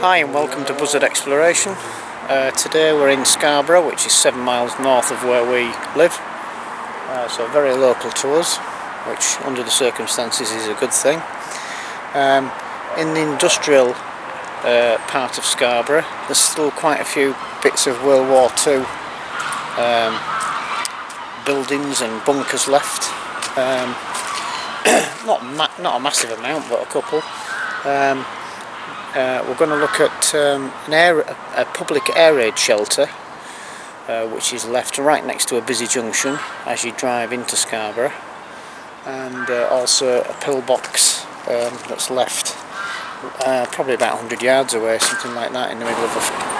Hi and welcome to Buzzard Exploration. Today we're in Scarborough, which is 7 miles north of where we live, so very local to us, which under the circumstances is a good thing. In the industrial part of Scarborough there's still quite a few bits of World War II buildings and bunkers left. Not a massive amount, but a couple. We're going to look at a public air raid shelter, which is left right next to a busy junction as you drive into Scarborough, and also a pillbox that's left probably about 100 yards away, something like that, in the middle of a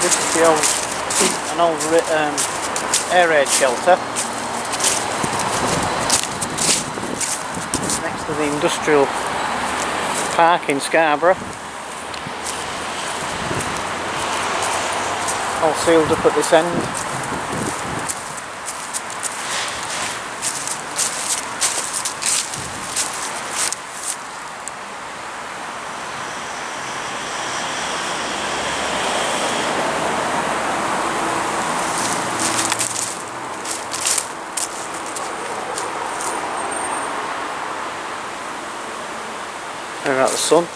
This is an old air raid shelter next to the industrial park in Scarborough, all sealed up at this end. Out the sun,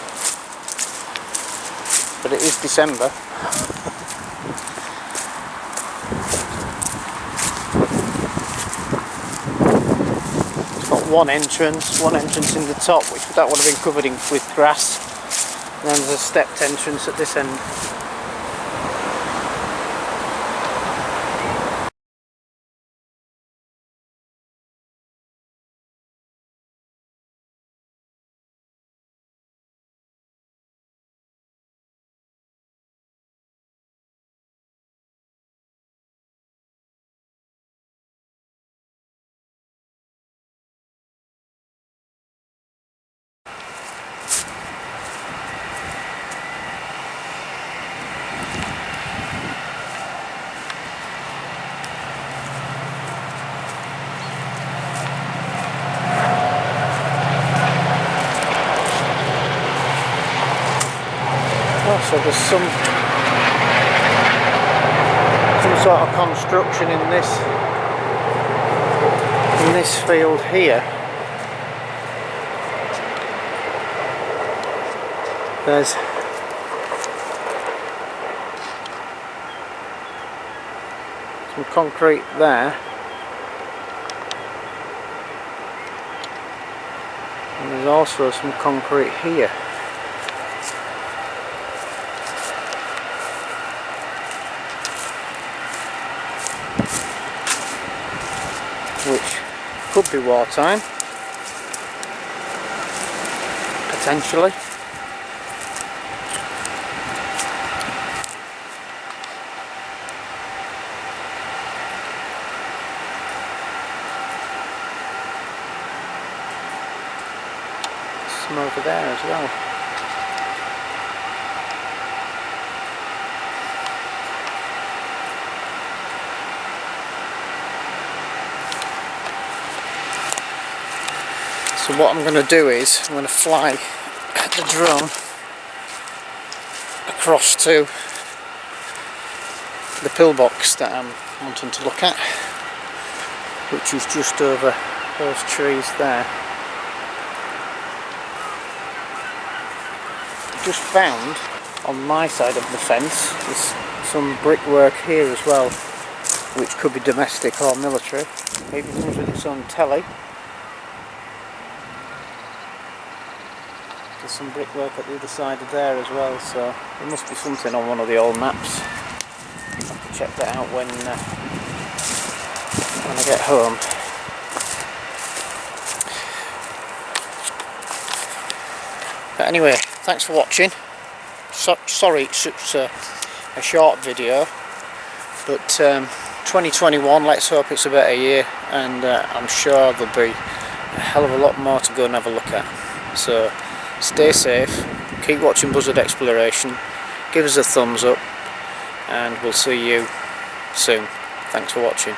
but it is December. It's got one entrance in the top, which that would have been covered with grass, and then there's a stepped entrance at this end. So there's some sort of construction in this field here. There's some concrete there, and there's also some concrete here. Which could be wartime, potentially. Some over there as well. So what I'm going to do is I'm going to fly the drone across to the pillbox that I'm wanting to look at, which is just over those trees there. Just found on my side of the fence this some brickwork here as well, which could be domestic or military. Maybe it comes with its own telly. There's some brickwork at the other side of there as well, so there must be something on one of the old maps. I'll have to check that out when I get home. But anyway, thanks for watching. Sorry it's such a short video, but 2021, let's hope it's a better year, and I'm sure there'll be a hell of a lot more to go and have a look at. So stay safe, keep watching Buzzard Exploration, give us a thumbs up, and we'll see you soon. Thanks for watching.